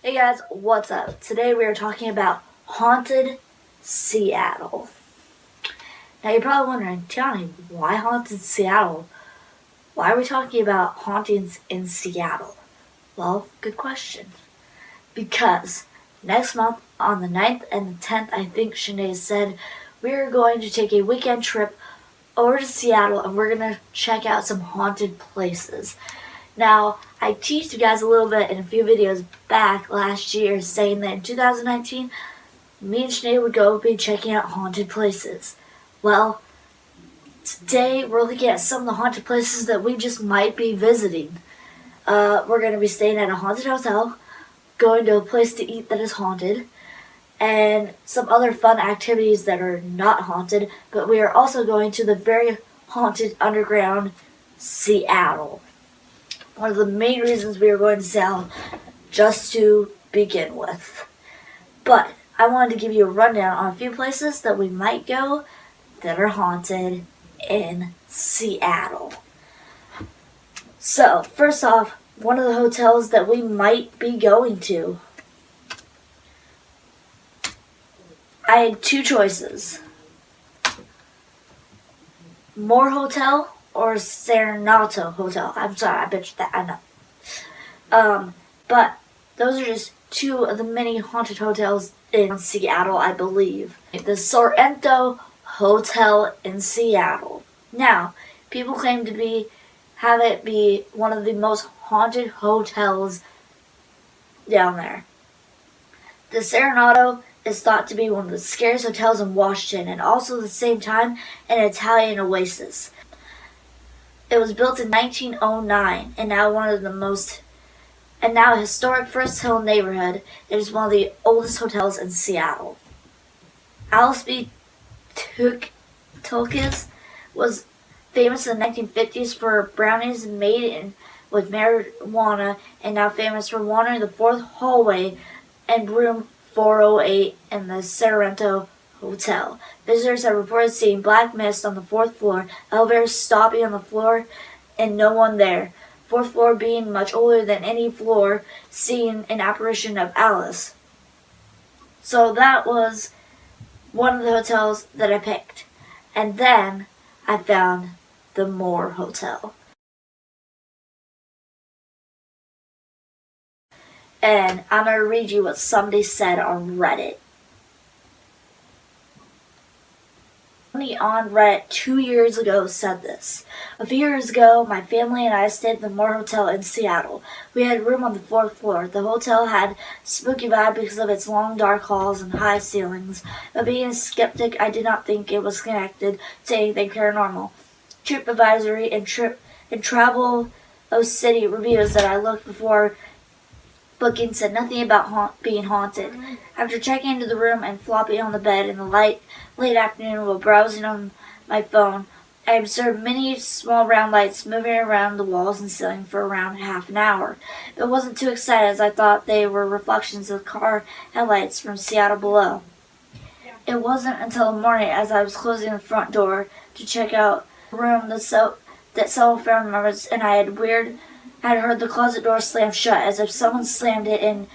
Hey guys, what's up? Today we are talking about Haunted Seattle. Now you're probably wondering, Tiani, why Haunted Seattle? Why are we talking about hauntings in Seattle? Well, good question. Because next month on the 9th and the 10th, I think Sinead said, we're going to take a weekend trip over to Seattle and we're going to check out some haunted places. Now, I teased you guys a little bit in a few videos back last year saying that in 2019, me and Sinead would go be checking out haunted places. Well, today we're looking at some of the haunted places that we just might be visiting. We're going to be staying at a haunted hotel, going to a place to eat that is haunted, and some other fun activities that are not haunted, but we are also going to the very haunted underground Seattle. One of the main reasons we were going to Seattle, just to begin with. But I wanted to give you a rundown on a few places that we might go that are haunted in Seattle. So, first off, one of the hotels that we might be going to. I had two choices. Moore Hotel or Serenado Hotel. I'm sorry, I bitched that, I know. But those are just two of the many haunted hotels in Seattle, I believe. The Sorrento Hotel in Seattle. Now, people claim to have it be one of the most haunted hotels down there. The Serenado is thought to be one of the scariest hotels in Washington and also at the same time an Italian oasis. It was built in 1909 and now a historic First Hill neighborhood. It is one of the oldest hotels in Seattle. Alice B. Tulkis was famous in the 1950s for brownies made with marijuana and now famous for wandering the fourth hallway and room 408 in the Sorrento Hotel. Visitors have reported seeing black mist on the fourth floor, elevators stopping on the floor, and no one there. Fourth floor being much older than any floor seen an apparition of Alice. So that was one of the hotels that I picked. And then I found the Moore Hotel. And I'm going to read you what somebody said on Reddit. Somebody on Reddit 2 years ago said this. A few years ago, my family and I stayed at the Moore Hotel in Seattle. We had a room on the fourth floor. The hotel had a spooky vibe because of its long dark halls and high ceilings. But being a skeptic, I did not think it was connected to anything paranormal. TripAdvisory and Travel City reviews that I looked before booking said nothing about being haunted. After checking into the room and flopping on the bed in the late afternoon while browsing on my phone, I observed many small round lights moving around the walls and ceiling for around half an hour. But wasn't too excited as I thought they were reflections of car headlights from Seattle below. It wasn't until the morning as I was closing the front door to check out the room that several family members and I had heard the closet door slam shut as if someone slammed it in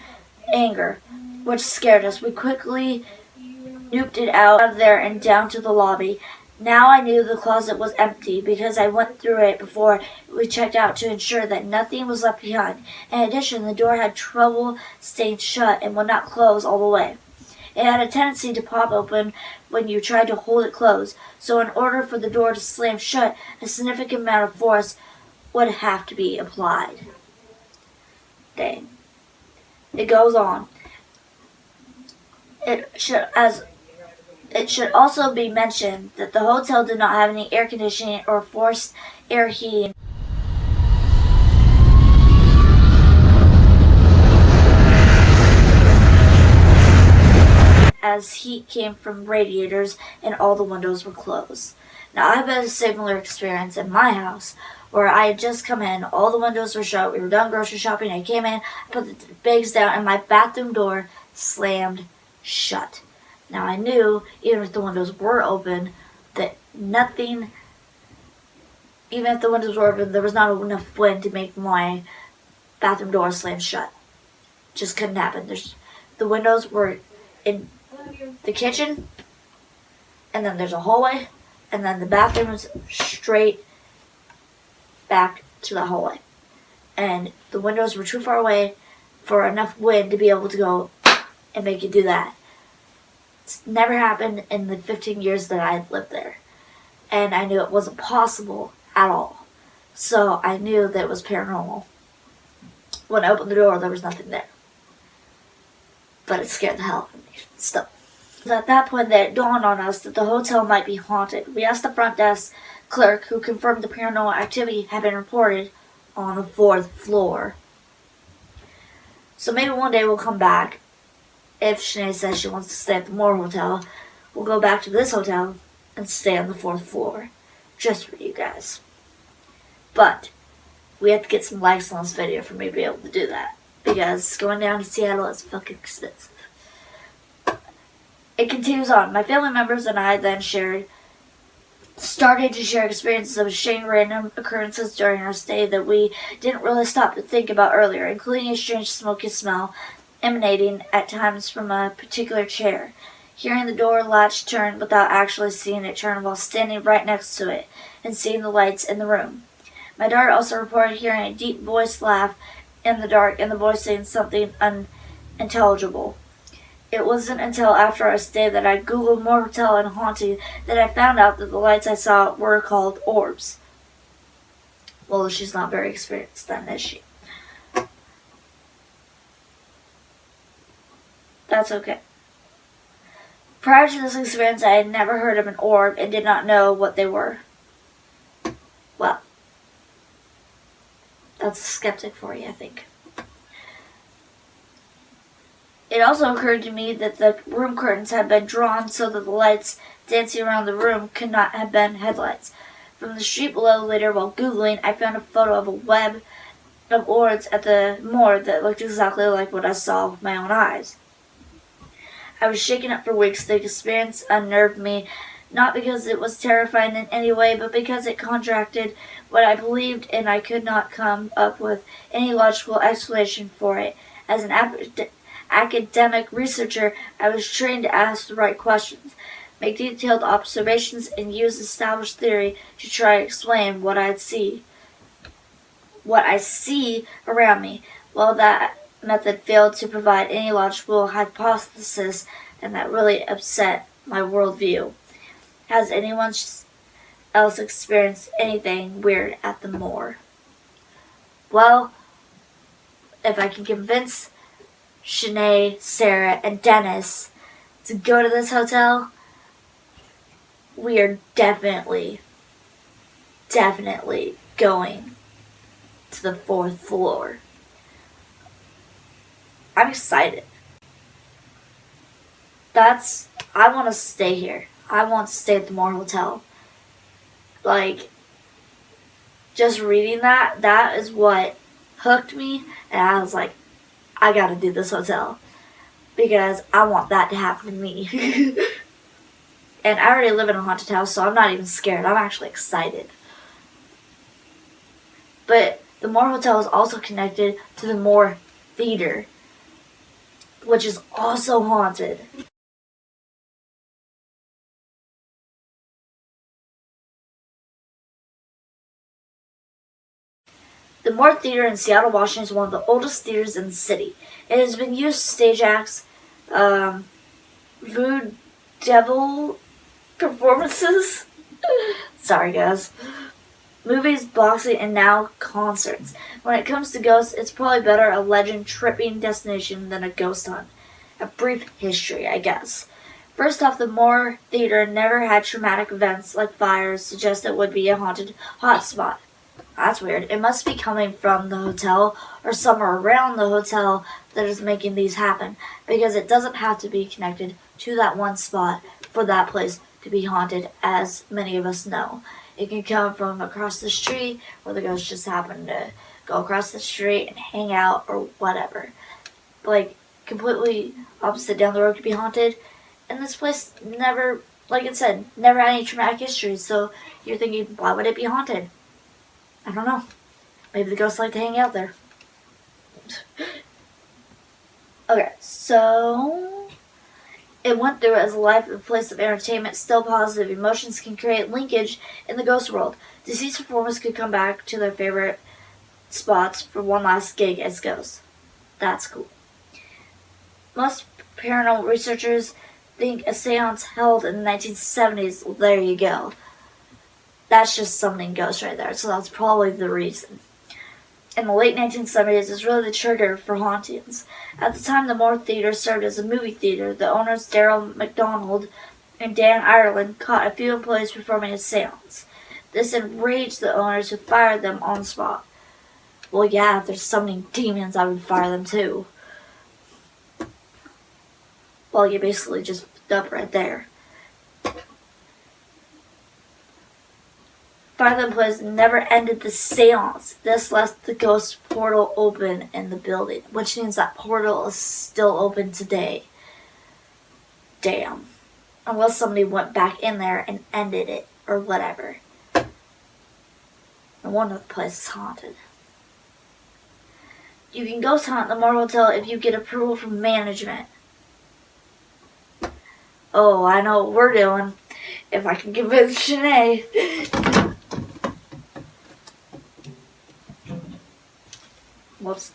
anger, which scared us. We quickly nuked it out of there and down to the lobby. Now I knew the closet was empty because I went through it before we checked out to ensure that nothing was left behind. In addition, the door had trouble staying shut and would not close all the way. It had a tendency to pop open when you tried to hold it closed, so in order for the door to slam shut, a significant amount of force would have to be applied. Dang. It goes on. It should also be mentioned that the hotel did not have any air conditioning or forced air heating, as heat came from radiators and all the windows were closed. Now, I've had a similar experience in my house where I had just come in, all the windows were shut, we were done grocery shopping, I came in, I put the bags down, and my bathroom door slammed shut. Now, I knew, even if the windows were open, that nothing, even if the windows were open, there was not enough wind to make my bathroom door slam shut. just couldn't happen. The windows were in the kitchen, and then there's a hallway, and then the bathroom is straight back to the hallway. And the windows were too far away for enough wind to be able to go and make you do that. It's never happened in the 15 years that I had lived there. And I knew it wasn't possible at all. So I knew that it was paranormal. When I opened the door, there was nothing there. But it scared the hell out of me still. At that point, it dawned on us that the hotel might be haunted. We asked the front desk clerk, who confirmed the paranormal activity had been reported on the 4th floor. So maybe one day we'll come back. If Sinead says she wants to stay at the Moore Hotel, we'll go back to this hotel and stay on the 4th floor. Just for you guys. But we have to get some likes on this video for me to be able to do that. Because going down to Seattle is fucking expensive. It continues on. My family members and I then started to share experiences of strange random occurrences during our stay that we didn't really stop to think about earlier, including a strange smoky smell emanating at times from a particular chair, hearing the door latch turn without actually seeing it turn while standing right next to it, and seeing the lights in the room. My daughter also reported hearing a deep voice laugh in the dark and the voice saying something unintelligible. It wasn't until after our stay that I googled Moore Hotel and haunting that I found out that the lights I saw were called orbs. Well, she's not very experienced then, is she? That's okay. Prior to this experience, I had never heard of an orb and did not know what they were. Well, that's a skeptic for you, I think. It also occurred to me that the room curtains had been drawn so that the lights dancing around the room could not have been headlights. From the street below later, while Googling, I found a photo of a web of orbs at the moor that looked exactly like what I saw with my own eyes. I was shaken up for weeks. The experience unnerved me, not because it was terrifying in any way, but because it contradicted what I believed, and I could not come up with any logical explanation for it. As an academic researcher, I was trained to ask the right questions, make detailed observations, and use established theory to try to explain what I see around me. Well, that method failed to provide any logical hypothesis, and that really upset my worldview. Has anyone else experienced anything weird at the moor? Well, if I can convince Shanae, Sarah, and Dennis to go to this hotel, we are definitely going to the 4th floor. I'm excited. I want to stay here. I want to stay at the Moore Hotel. Like, just reading that is what hooked me, and I was like, I gotta do this hotel. Because I want that to happen to me. And I already live in a haunted house, so I'm not even scared. I'm actually excited. But the Moore Hotel is also connected to the Moore Theater, which is also haunted. The Moore Theater in Seattle, Washington is one of the oldest theaters in the city. It has been used to stage acts, vaudeville performances, sorry guys, movies, boxing, and now concerts. When it comes to ghosts, it's probably better a legend-tripping destination than a ghost hunt. A brief history, I guess. First off, the Moore Theater never had traumatic events like fires suggest it would be a haunted hotspot. That's weird. It must be coming from the hotel or somewhere around the hotel that is making these happen, because it doesn't have to be connected to that one spot for that place to be haunted, as many of us know. It can come from across the street, where the ghosts just happen to go across the street and hang out or whatever. Like, completely opposite down the road could be haunted. And this place never, like it said, never had any traumatic history, so you're thinking, why would it be haunted? I don't know. Maybe the ghosts like to hang out there. Okay, so it went through as a life and place of entertainment, still positive emotions can create linkage in the ghost world. Deceased performers could come back to their favorite spots for one last gig as ghosts. That's cool. Most paranormal researchers think a seance held in the 1970s, well, there you go. That's just summoning ghosts right there, so that's probably the reason. In the late 1970s is really the trigger for hauntings. At the time, the Moore Theater served as a movie theater. The owners, Daryl McDonald and Dan Ireland, caught a few employees performing a seance. This enraged the owners, who fired them on the spot. Well, yeah, if they're summoning demons, I would fire them too. Well, you basically just up right there. Fire the employees never ended the seance. This left the ghost portal open in the building, which means that portal is still open today. Damn. Unless somebody went back in there and ended it, or whatever. No wonder the place is haunted. You can ghost hunt the Moore Hotel if you get approval from management. Oh, I know what we're doing. If I can convince Shanae. Whoops.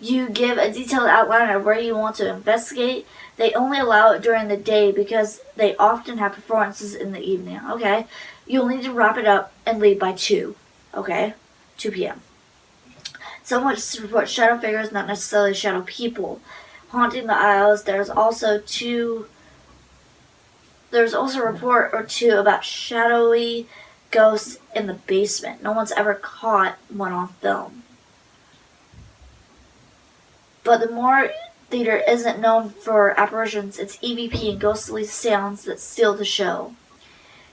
You give a detailed outline of where you want to investigate. They only allow it during the day because they often have performances in the evening. Okay. You'll need to wrap it up and leave by 2. Okay. 2 p.m. Some witnesses report shadow figures, not necessarily shadow people, haunting the aisles. There's also a report or two about shadowy ghosts in the basement. No one's ever caught one on film. But the Moore Theater isn't known for apparitions. It's EVP and ghostly sounds that steal the show.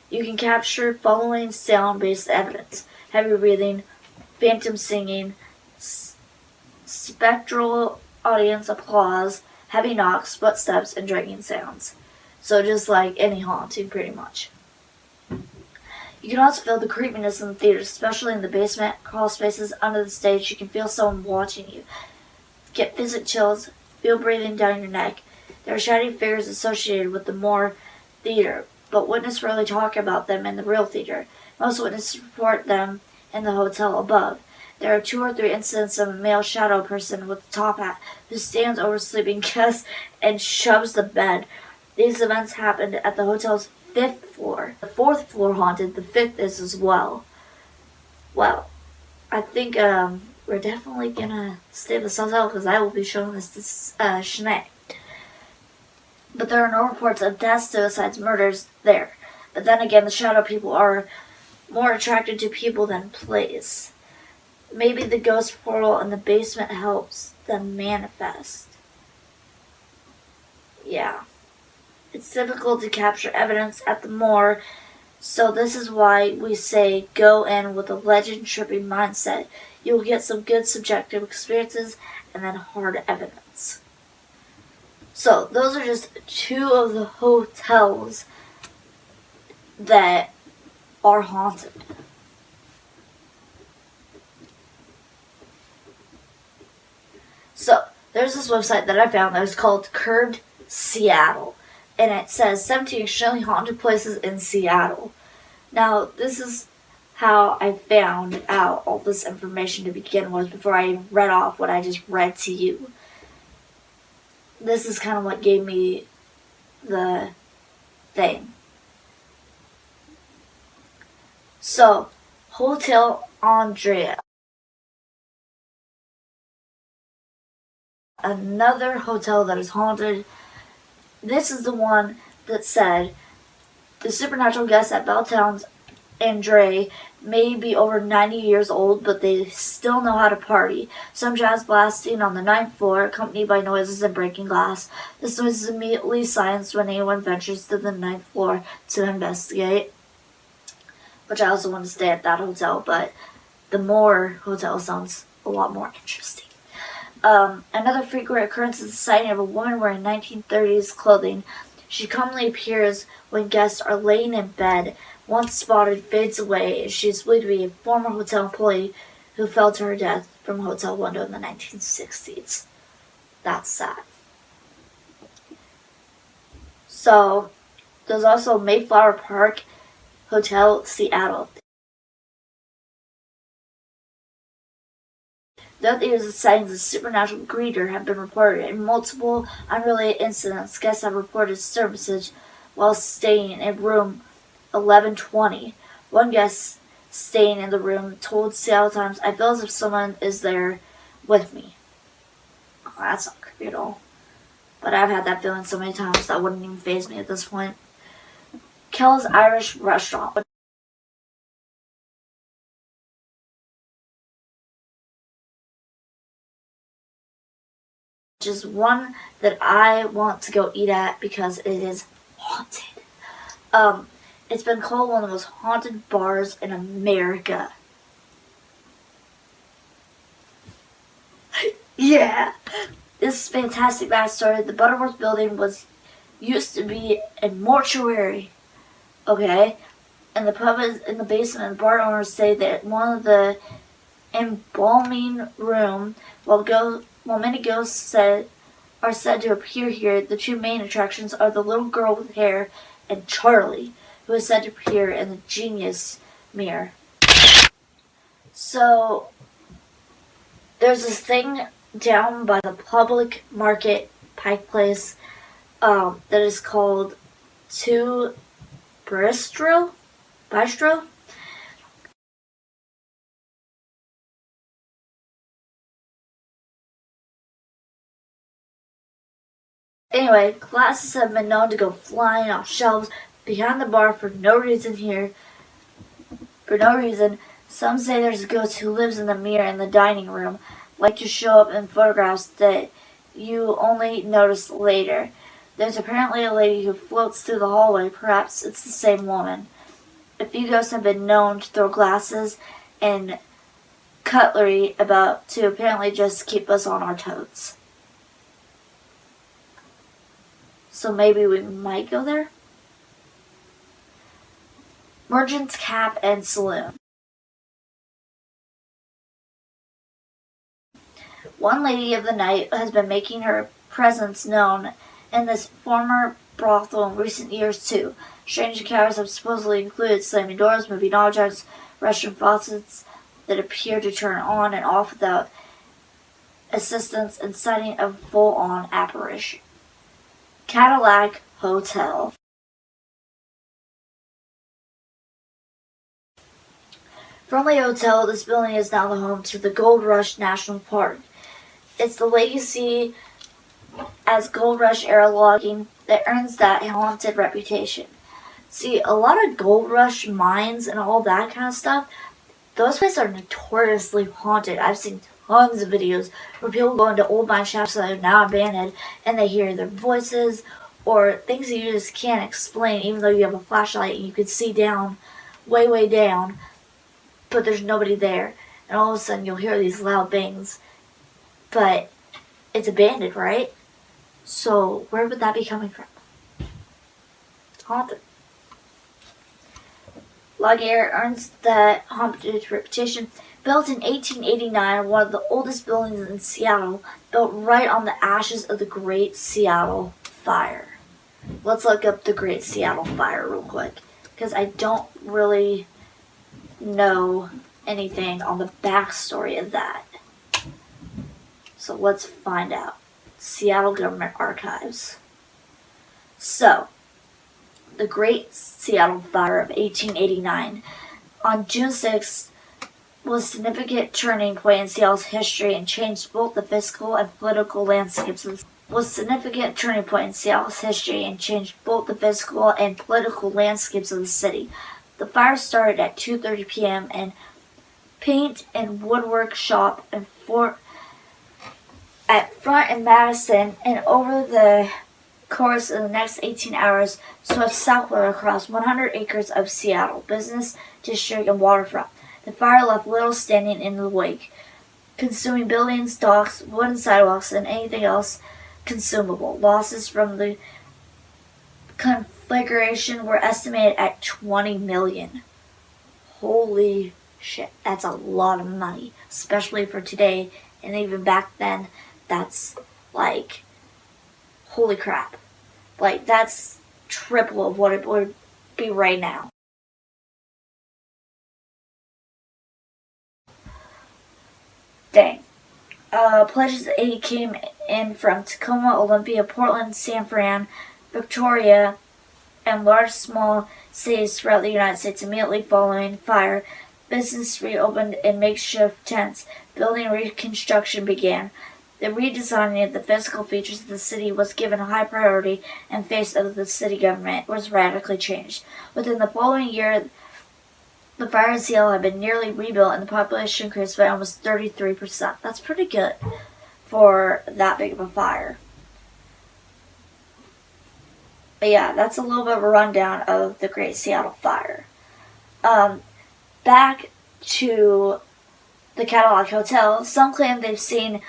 You can capture following sound-based evidence: heavy breathing, phantom singing, spectral audience applause, heavy knocks, footsteps, and dragging sounds. So just like any haunting, pretty much. You can also feel the creepiness in the theater, especially in the basement, crawl spaces, under the stage. You can feel someone watching you. Get physical chills, feel breathing down your neck. There are shadowy figures associated with the Moore Theater, but witnesses rarely talk about them in the real theater. Most witnesses report them in the hotel above. There are 2 or 3 incidents of a male shadow person with a top hat who stands over sleeping guests and shoves the bed. These events happened at the hotel's 5th floor. The 4th floor haunted, the 5th is as well. Well, I think we're definitely gonna stay at this hotel because I will be showing this to Shanae. But there are no reports of deaths, suicides, murders there. But then again, the shadow people are more attracted to people than place. Maybe the ghost portal in the basement helps them manifest. Yeah. It's difficult to capture evidence at the Moore, so this is why we say go in with a legend-tripping mindset. You'll get some good subjective experiences and then hard evidence. So those are just 2 of the hotels that are haunted. So there's this website that I found that is called Curbed Seattle. And it says 17 extremely haunted places in Seattle. Now, this is how I found out all this information to begin with before I read off what I just read to you. This is kind of what gave me the thing. So, Hotel Andrea. Another hotel that is haunted. This is the one that said the supernatural guests at Belltown's Andre may be over 90 years old, but they still know how to party. Some jazz blasting on the 9th floor, accompanied by noises and breaking glass. This noise is immediately silenced when anyone ventures to the 9th floor to investigate. Which I also want to stay at that hotel, but the Moore Hotel sounds a lot more interesting. Another frequent occurrence is the sighting of a woman wearing 1930s clothing. She commonly appears when guests are laying in bed. Once spotted, fades away. She is believed to be a former hotel employee who fell to her death from a hotel window in the 1960s. That's sad. So, there's also Mayflower Park Hotel, Seattle. Throughout the years, the sightings of supernatural greeter have been reported. In multiple unrelated incidents, guests have reported disturbances while staying in room 1120. One guest staying in the room told Seattle Times, "I feel as if someone is there with me." Oh, that's not creepy at all. But I've had that feeling so many times that wouldn't even faze me at this point. Kel's Irish Restaurant, which is one that I want to go eat at because it is haunted. It's been called one of the most haunted bars in America. Yeah. This is fantastic backstory. The Butterworth building used to be a mortuary. Okay? And the pub is in the basement, and the bar owners say that one of the embalming room, while many ghosts are said to appear here, the two main attractions are the little girl with hair and Charlie, who is said to appear in the Genius mirror. So, there's this thing down by the public market, Pike Place, that is called Two Bistro? Anyway, glasses have been known to go flying off shelves behind the bar for no reason. Some say there's a ghost who lives in the mirror in the dining room, like to show up in photographs that you only notice later. There's apparently a lady who floats through the hallway. Perhaps it's the same woman. A few ghosts have been known to throw glasses and cutlery about to apparently just keep us on our toes. So maybe we might go there? Merchant's Cap and Saloon. One lady of the night has been making her presence known in this former brothel in recent years too. Strange encounters have supposedly included slamming doors, moving objects, restroom faucets that appear to turn on and off without assistance, and sighting a full-on apparition. Cadillac Hotel. Friendly Hotel, this building is now the home to the Gold Rush National Park. It's the legacy as Gold Rush era logging that earns that haunted reputation. See, a lot of Gold Rush mines and all that kind of stuff, those places are notoriously haunted. I've seen tons of videos where people go into old mine shafts that are now abandoned and they hear their voices or things that you just can't explain, even though you have a flashlight and you can see down, way, way down, but there's nobody there. And all of a sudden you'll hear these loud bangs. But it's abandoned, right? So where would that be coming from? It's haunted. Laguerre earns that haunted reputation. Built in 1889, one of the oldest buildings in Seattle, built right on the ashes of the Great Seattle Fire. Let's look up the Great Seattle Fire real quick, because I don't really know anything on the backstory of that. So let's find out. Seattle Government Archives. So, the Great Seattle Fire of 1889. On June 6th, was a significant turning point in Seattle's history and changed both the physical and political landscapes of the city. The fire started at 2:30 p.m. and paint and woodwork shop at Front and Madison, and over the course of the next 18 hours swept southward across 100 acres of Seattle business district and waterfront. The fire left little standing in the wake, consuming buildings, docks, wooden sidewalks, and anything else consumable. Losses from the conflagration were estimated at $20 million. Holy Shit, that's a lot of money, especially for today, and even back then, that's like, holy crap. Like, that's triple of what it would be right now. Dang. Pledges of aid came in from Tacoma, Olympia, Portland, San Fran, Victoria, and large small cities throughout the United States immediately following fire. Business reopened in makeshift tents. Building reconstruction began. The redesigning of the physical features of the city was given a high priority, and face of the city government was radically changed. Within the following year, the fire in Seattle had been nearly rebuilt and the population increased by almost 33%. That's pretty good for that big of a fire. But yeah, that's a little bit of a rundown of the Great Seattle Fire. Back to the Cadillac Hotel, some claim they've seen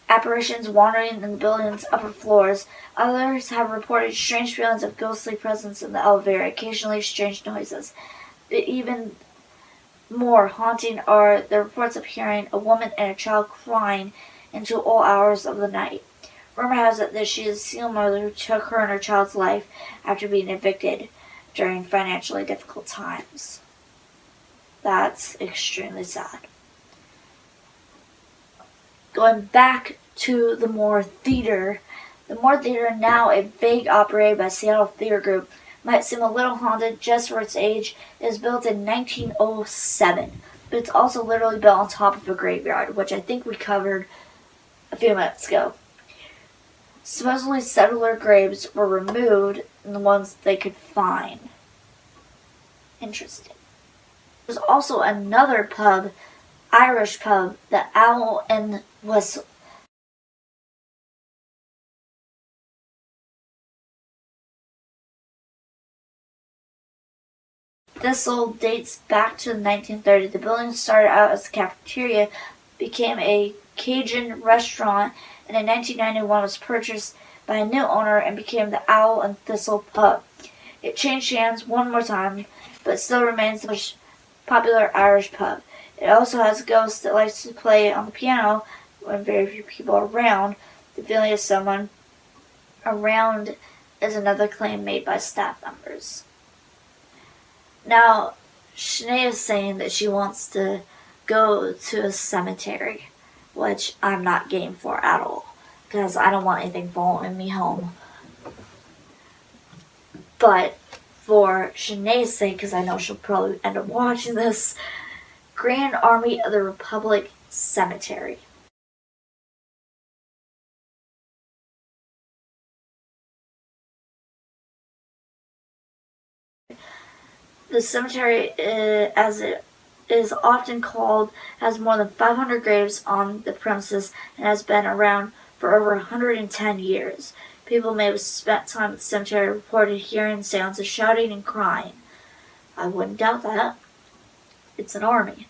apparitions wandering in the building's upper floors. Others have reported strange feelings of ghostly presence in the elevator, occasionally strange noises. But even more haunting are the reports of hearing a woman and a child crying into all hours of the night. Rumor has it that she is a single mother who took her and her child's life after being evicted during financially difficult times. That's extremely sad. Going back to the Moore Theater. The Moore Theater, now a vague operated by Seattle Theater Group, might seem a little haunted just for its age. It was built in 1907, but it's also literally built on top of a graveyard, which I think we covered a few minutes ago. Supposedly settler graves were removed and the ones they could find. Interesting. There's also another pub, Irish pub, the Owl and Whistle. Thistle dates back to the 1930s. The building started out as a cafeteria, became a Cajun restaurant, and in 1991 was purchased by a new owner and became the Owl and Thistle Pub. It changed hands one more time, but still remains the most popular Irish pub. It also has a ghost that likes to play on the piano when very few people are around. The feeling of someone around is another claim made by staff members. Now, Shanae is saying that she wants to go to a cemetery, which I'm not game for at all, because I don't want anything following me home. But for Shanae's sake, because I know she'll probably end up watching this, Grand Army of the Republic Cemetery. The cemetery, as it is often called, has more than 500 graves on the premises and has been around for over 110 years. People may have spent time at the cemetery reported hearing sounds of shouting and crying. I wouldn't doubt that. It's an army.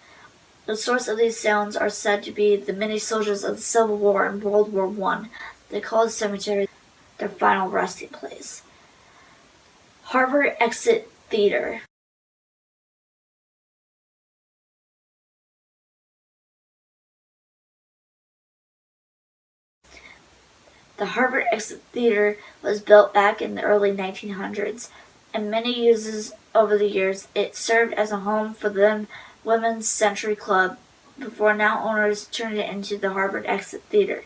The source of these sounds are said to be the many soldiers of the Civil War and World War I. They call the cemetery their final resting place. Harvard Exit Theater. The Harvard Exit Theater was built back in the early 1900s, and many uses over the years. It served as a home for the then Women's Century Club before now owners turned it into the Harvard Exit Theater.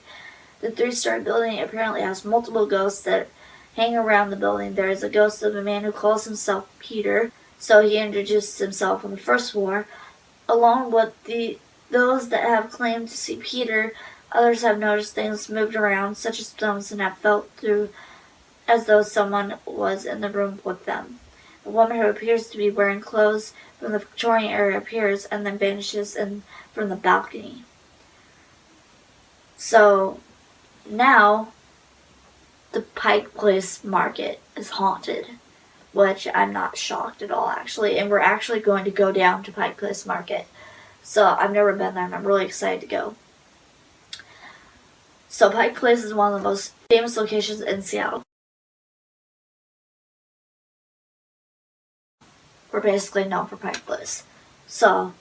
The three-story building apparently has multiple ghosts that hang around the building. There is a ghost of a man who calls himself Peter, so he introduced himself on the first floor. Along with those that have claimed to see Peter, others have noticed things moved around, such as stones, and have felt through as though someone was in the room with them. A woman who appears to be wearing clothes from the Victorian era appears and then vanishes from the balcony. So now the Pike Place Market is haunted, which I'm not shocked at all, actually. And we're actually going to go down to Pike Place Market. So I've never been there, and I'm really excited to go. So Pike Place is one of the most famous locations in Seattle. We're basically known for Pike Place. So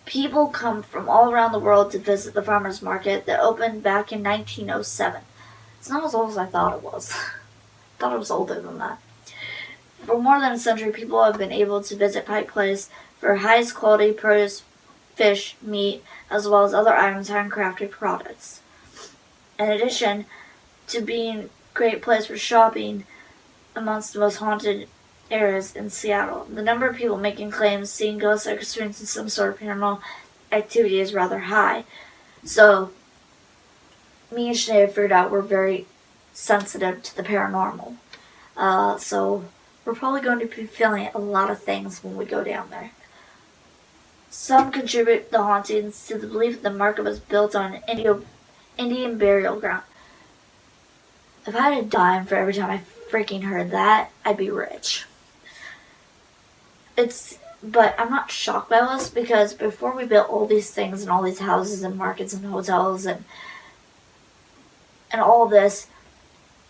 People come from all around the world to visit the farmers market that opened back in 1907. It's not as old as I thought it was. I thought it was older than that. For more than a century, people have been able to visit Pike Place for highest quality produce, fish, meat, as well as other items handcrafted products. In addition to being a great place for shopping amongst the most haunted areas in Seattle, the number of people making claims seeing ghosts or experiencing some sort of paranormal activity is rather high. So, me and Sinead figured out we're very sensitive to the paranormal. So we're probably going to be feeling a lot of things when we go down there. Some contribute the hauntings to the belief that the market was built on an Indian burial ground. If I had a dime for every time I freaking heard that, I'd be rich. But I'm not shocked by this because before we built all these things and all these houses and markets and hotels and all this,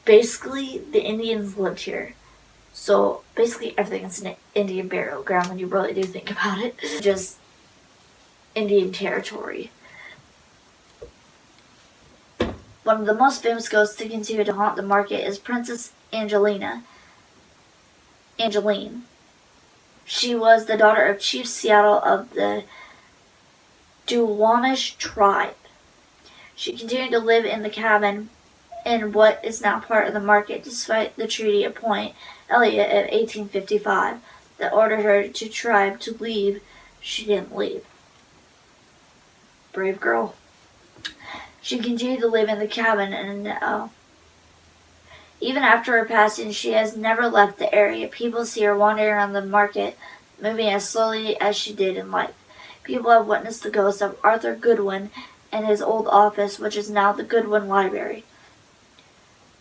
basically the Indians lived here. So basically everything is an Indian burial ground when you really do think about it. Just Indian territory. One of the most famous ghosts to continue to haunt the market is Princess Angeline. She was the daughter of Chief Seattle of the Duwamish tribe. She continued to live in the cabin in what is now part of the market despite the Treaty of Point Elliott of 1855 that ordered her tribe to leave. She didn't leave. Brave girl. She continued to live in the cabin and even after her passing, she has never left the area. People see her wandering around the market, moving as slowly as she did in life. People have witnessed the ghost of Arthur Goodwin in his old office, which is now the Goodwin Library.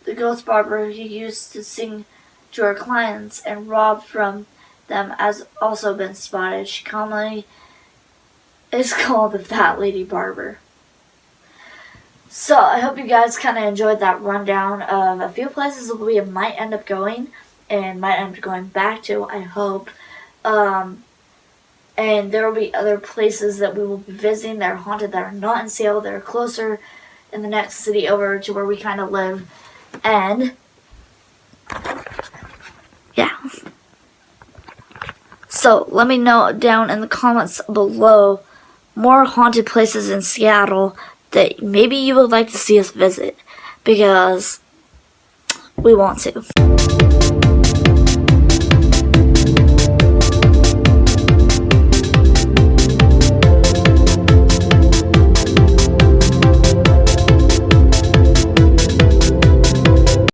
The ghost barber who used to sing to her clients and rob from them has also been spotted. She commonly is called the Fat Lady Barber. So I hope you guys kind of enjoyed that rundown of a few places that we might end up going and might end up going back to, I hope. And there will be other places that we will be visiting that are haunted that are not in Seattle, that are closer in the next city over to where we kind of live. And yeah. So let me know down in the comments below more haunted places in Seattle that maybe you would like to see us visit, because we want to.